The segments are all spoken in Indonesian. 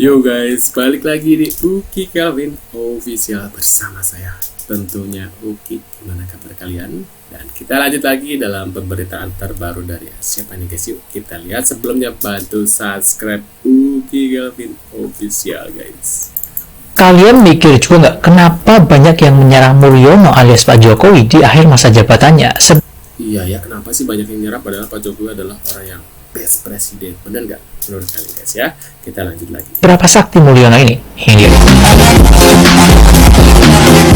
Yo guys, balik lagi di Uki Kelvin Official bersama saya. Tentunya Uki, gimana kabar kalian? Dan kita lanjut lagi dalam pemberitaan terbaru dari siapa nih guys? Yuk kita lihat. Sebelumnya bantu subscribe Uki Kelvin Official guys. Kalian mikir juga nggak kenapa banyak yang menyerang Mulyono alias Pak Jokowi di akhir masa jabatannya? Iya ya, kenapa sih banyak yang nyerang padahal Pak Jokowi adalah orang yang best presiden? Bener nggak menurut kalian guys ya? Kita lanjut lagi. Berapa sakti Mulyono ini? Ini dia.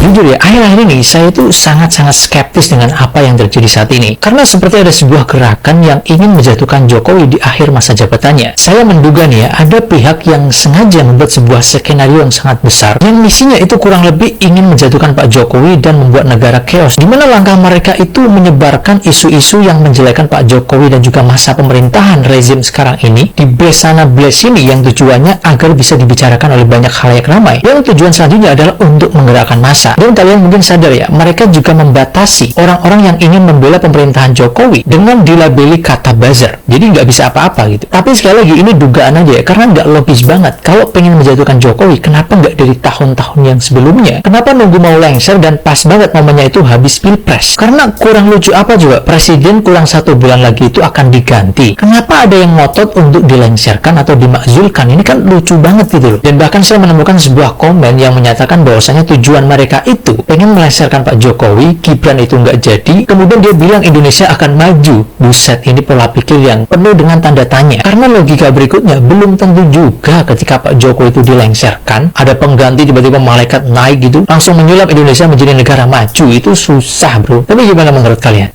Jujur ya, akhir-akhir ini saya itu sangat-sangat skeptis dengan apa yang terjadi saat ini. Karena seperti ada sebuah gerakan yang ingin menjatuhkan Jokowi di akhir masa jabatannya. Saya menduga nih ya, ada pihak yang sengaja membuat sebuah skenario yang sangat besar, yang misinya itu kurang lebih ingin menjatuhkan Pak Jokowi dan membuat negara chaos, di mana langkah mereka itu menyebarkan isu-isu yang menjelekkan Pak Jokowi dan juga masa pemerintahan rezim sekarang ini di blast sana blast sini, yang tujuannya agar bisa dibicarakan oleh banyak khalayak ramai, yang tujuan selanjutnya adalah untuk menggerakkan massa. Dan kalian mungkin sadar ya, mereka juga membatasi orang-orang yang ingin membela pemerintahan Jokowi dengan dilabeli kata buzzer. Jadi nggak bisa apa-apa gitu. Tapi sekali lagi ini dugaan aja ya, karena nggak logis banget. Kalau pengen menjatuhkan Jokowi, kenapa nggak dari tahun-tahun yang sebelumnya? Kenapa nunggu mau lengser dan pas banget momennya itu habis pilpres? Karena kurang lucu apa juga, presiden kurang 1 bulan lagi itu akan diganti. Kenapa ada yang ngotot untuk dilengserkan atau dimakzulkan? Ini kan lucu banget gitu loh. Dan bahkan saya menemukan sebuah komen yang menyatakan bahwasanya tujuan mereka itu pengen melengsarkan Pak Jokowi, Gibran itu nggak jadi, kemudian dia bilang Indonesia akan maju. Buset, ini pola pikir yang penuh dengan tanda tanya. Karena logika berikutnya, belum tentu juga ketika Pak Jokowi itu dilengsarkan, ada pengganti tiba-tiba malaikat naik gitu, langsung menyulap Indonesia menjadi negara maju. Itu susah bro. Tapi gimana menurut kalian?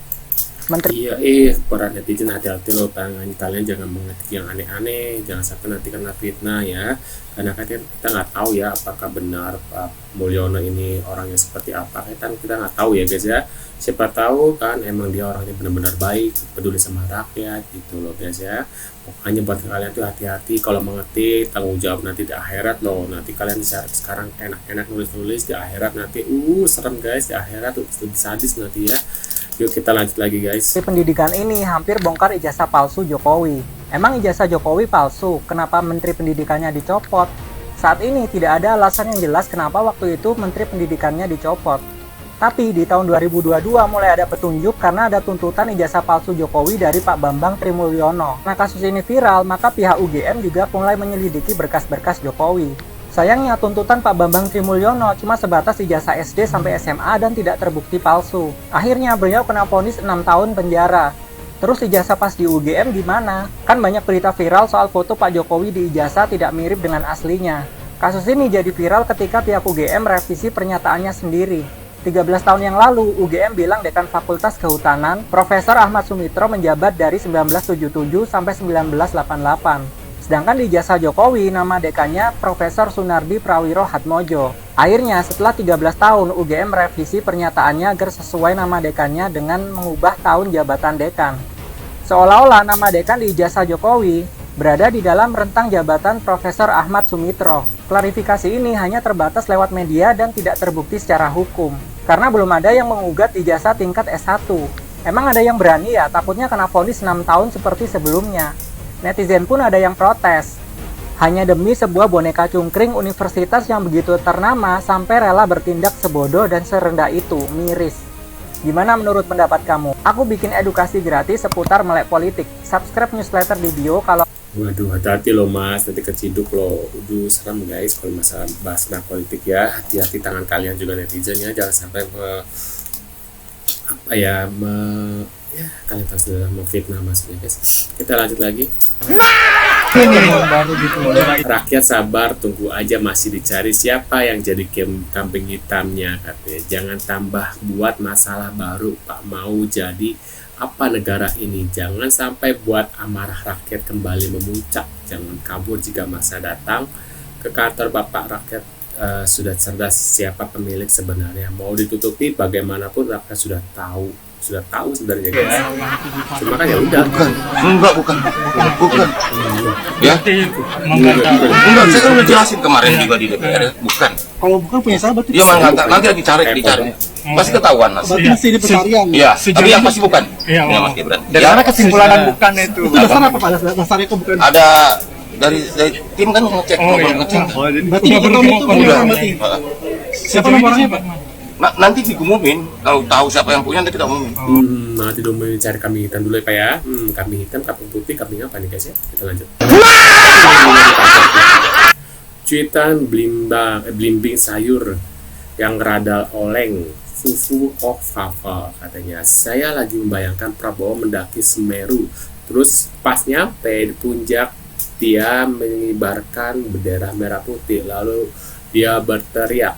Iya, para netizen hati-hati loh, kalian jangan mengetik yang aneh-aneh, jangan sampai nanti kena fitnah ya. Karena kan kita nggak tahu ya apakah benar Pak Mulyono ini orangnya seperti apa. Kita nggak tahu ya guys ya. Siapa tahu kan emang dia orangnya benar-benar baik, peduli sama rakyat gitu loh guys ya. Pokoknya buat kalian tuh hati-hati kalau mengetik, tanggung jawab nanti di akhirat loh. Nanti kalian bisa sekarang enak-enak nulis-nulis, di akhirat nanti serem guys, di akhirat tuh lebih sadis nanti ya. Yuk kita lanjut lagi guys. Pendidikan ini hampir bongkar ijazah palsu Jokowi. Emang ijazah Jokowi palsu? Kenapa Menteri Pendidikannya dicopot? Saat ini tidak ada alasan yang jelas kenapa waktu itu Menteri Pendidikannya dicopot. Tapi di tahun 2022 mulai ada petunjuk karena ada tuntutan ijazah palsu Jokowi dari Pak Bambang Trimulyono. Nah, kasus ini viral, maka pihak UGM juga mulai menyelidiki berkas-berkas Jokowi. Sayangnya tuntutan Pak Bambang Trimulyono cuma sebatas ijazah SD sampai SMA dan tidak terbukti palsu. Akhirnya beliau kena vonis 6 tahun penjara. Terus ijazah pas di UGM gimana? Kan banyak berita viral soal foto Pak Jokowi di ijazah tidak mirip dengan aslinya. Kasus ini jadi viral ketika pihak UGM revisi pernyataannya sendiri. 13 tahun yang lalu, UGM bilang Dekan Fakultas Kehutanan, Profesor Ahmad Sumitro menjabat dari 1977 sampai 1988. Sedangkan di ijazah Jokowi, nama dekannya Profesor Sunardi Prawiro Hatmojo. Akhirnya, setelah 13 tahun, UGM revisi pernyataannya agar sesuai nama dekannya dengan mengubah tahun jabatan dekan. Seolah-olah nama dekan di ijazah Jokowi berada di dalam rentang jabatan Profesor Ahmad Sumitro. Klarifikasi ini hanya terbatas lewat media dan tidak terbukti secara hukum. Karena belum ada yang mengugat ijazah tingkat S1. Emang ada yang berani ya? Takutnya kena vonis 6 tahun seperti sebelumnya. Netizen pun ada yang protes. Hanya demi sebuah boneka cungkring universitas yang begitu ternama sampai rela bertindak sebodoh dan serendah itu, miris. Gimana menurut pendapat kamu? Aku bikin edukasi gratis seputar melek politik. Subscribe newsletter di bio kalau... Waduh, hati-hati loh mas, nanti keciduk loh. Udah serem guys kalau masalah bahas tentang politik ya. Hati-hati tangan kalian juga netizen ya, jangan sampai kalian tahu sudah memfitnah maksudnya guys. Kita lanjut lagi. Rakyat sabar, tunggu aja, masih dicari siapa yang jadi kambing hitamnya katanya. Jangan tambah buat masalah baru Pak, mau jadi apa negara ini. Jangan sampai buat amarah rakyat kembali memuncak. Jangan kabur jika masa datang. Ke kantor Bapak rakyat sudah cerdas siapa pemilik sebenarnya. Mau ditutupi bagaimanapun rakyat sudah tahu sebenarnya guys. Cuma kan ya udah. Bukan. Ya. Enggak, saya kan udah jelasin kemarin juga di DPR ya. Bukan. Kalau bukan punya sahabat itu. Dia mengatakan nanti dicari. Pasti ketahuan mas. Berarti masih di pencarian. Iya. Tapi yang pasti bukan. Iya, Mas Gibran. Dan karena kesimpulan bukan itu. Itu dasar apa Pak? Dasarnya kok bukan? Ada dari tim kan ngecek ngecek. Berarti di akun itu Udah. berarti. Siapa Sejauh ini nomornya, siapa? Pak? Nanti digumumin, kalau tahu siapa yang punya nanti kita umumin. Nanti dong cari kambing hitam dulu ya Pak ya. Kambing hitam, kambing putih, kambing apa nih guys ya? Kita lanjut. Cuitan blimbing sayur yang radal oleng, fufu of fava katanya. Saya lagi membayangkan Prabowo mendaki Semeru, terus pas nyampe di puncak dia mengibarkan bendera merah putih, lalu dia berteriak,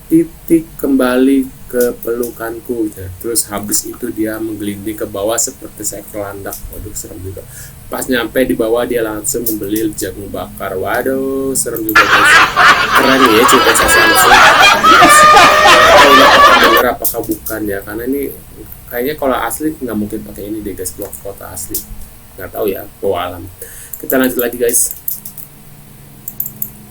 titik kembali ke pelukanku. Terus habis itu dia menggelinding ke bawah seperti seekor landak. Waduh, serem juga. Pas nyampe di bawah dia langsung membeli jagung bakar. Waduh, serem juga guys. Keren ya cerita saya langsung. Bener apakah bukan ya? Karena ini kayaknya kalau asli nggak mungkin pakai ini deh guys, blok foto asli. Nggak tahu ya, bawa alam. Kita lanjut lagi guys.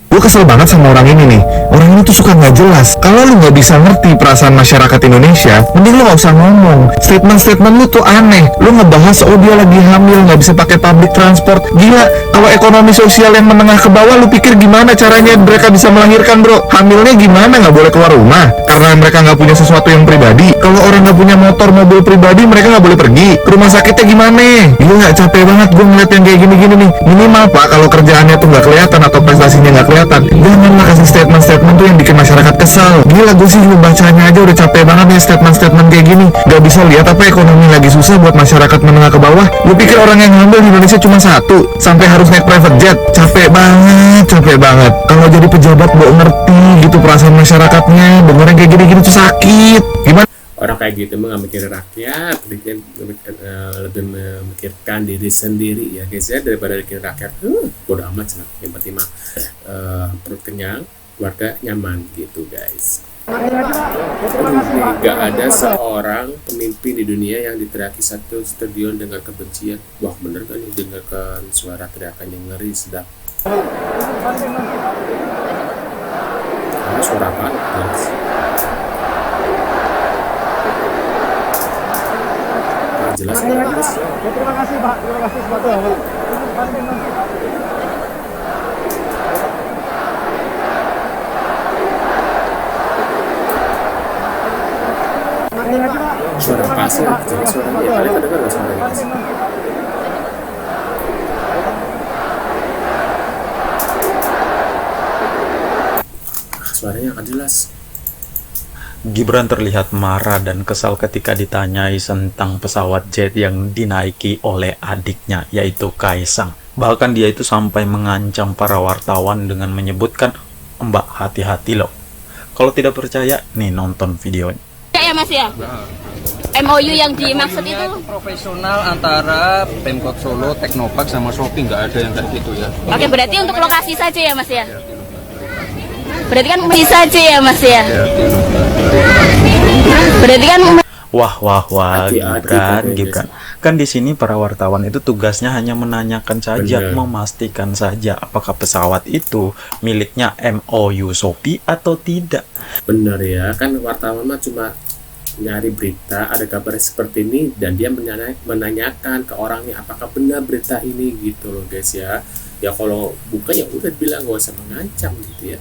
Gue kesel banget sama orang ini nih. Orang ini tuh suka nggak jelas. Kalau lu nggak bisa ngerti perasaan masyarakat Indonesia, mending lu nggak usah ngomong. Statement lu tuh aneh. Lu ngebahas oh dia lagi hamil nggak bisa pakai public transport. Gila. Kalau ekonomi sosial yang menengah ke bawah, lu pikir gimana caranya mereka bisa melahirkan, bro? Hamilnya gimana? Nggak boleh keluar rumah karena mereka nggak punya sesuatu yang pribadi. Kalau orang nggak punya motor, mobil pribadi, mereka nggak boleh pergi. Ke rumah sakitnya gimana? Gila, nggak capek banget gue ngeliat yang kayak gini-gini nih. Minimal pak, kalau kerjaannya tuh nggak kelihatan atau prestasinya nggak kelihatan, janganlah kasih statement-statement tuh yang bikin masyarakat kesal. Gila, gue sih lu bacanya aja udah capek banget nih statement-statement kayak gini. Gak bisa lihat apa ekonomi lagi susah buat masyarakat menengah ke bawah. Lu pikir orang yang hamil di Indonesia cuma satu sampai harus naik private jet? Capek banget, capek banget. Kalau jadi pejabat gue ngerti gitu perasaan masyarakatnya. Dengerin kayak gini-gini tuh sakit. Gimana? Orang kayak gitu mah nggak mikirin rakyat, lebih memikirkan diri sendiri ya guys ya, daripada mikirin rakyat. Bodoh amat sih, yang penting mah perut kenyang, keluarga nyaman gitu guys. Gak ada seorang pemimpin di dunia yang diteriaki satu stadion dengan kebencian. Wah bener kan nih, dengarkan suara teriakan yang ngeri sedap. Suara apa guys? Jelas ya guys. Terima kasih Pak, terima kasih sepatu Pak. Suara pasir, jelas suaranya ya, kalian kedengar nggak suaranya guys? Suaranya akan jelas. Gibran terlihat marah dan kesal ketika ditanyai tentang pesawat jet yang dinaiki oleh adiknya, yaitu Kaisang. Bahkan dia itu sampai mengancam para wartawan dengan menyebutkan, "Mbak, hati-hati loh." Kalau tidak percaya, nih nonton videonya. Ya Mas ya? MOU yang dimaksud itu profesional antara Pemkot Solo, Teknopark sama Shopee, nggak ada yang kayak gitu ya. Oke, berarti untuk lokasi saja ya Mas ya? Berarti kan bisa saja ya Mas ya? Berarti kan Wah, Gibran. Kan di sini para wartawan itu tugasnya hanya menanyakan saja, memastikan saja apakah pesawat itu miliknya MOU Shopee atau tidak. Bener ya, kan wartawan mah cuma nyari berita, ada kabar seperti ini, dan dia menanyakan ke orangnya apakah benar berita ini gitu loh guys ya. Ya kalau bukan ya udah bilang, gak usah mengancam gitu ya.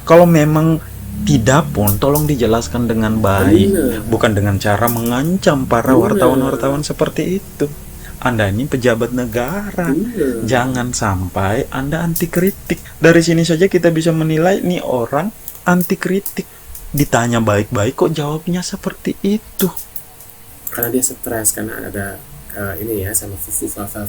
Kalau memang tidak pun, tolong dijelaskan dengan baik, bukan dengan cara mengancam para wartawan-wartawan seperti itu. Anda ini pejabat negara, jangan sampai Anda anti kritik. Dari sini saja kita bisa menilai nih orang anti kritik. Ditanya baik-baik kok jawabnya seperti itu. Karena dia stres, karena ada ini ya, sama fufu fafa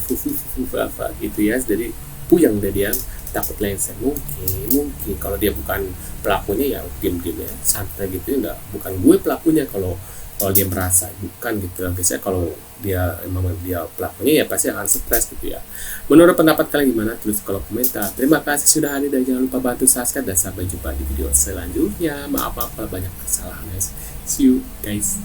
gitu ya, jadi puyeng dia takut lensnya. Mungkin kalau dia bukan pelakunya ya diem ya, santai gitu ya, bukan gue pelakunya. Kalau dia merasa bukan gitu guys ya, kalau dia emang dia pelakunya ya pasti akan stres gitu ya. Menurut pendapat kalian gimana? Tulis kolom komentar. Terima kasih sudah hadir dan jangan lupa bantu subscribe, dan sampai jumpa di video selanjutnya. Maaf banyak kesalahan guys. See you guys.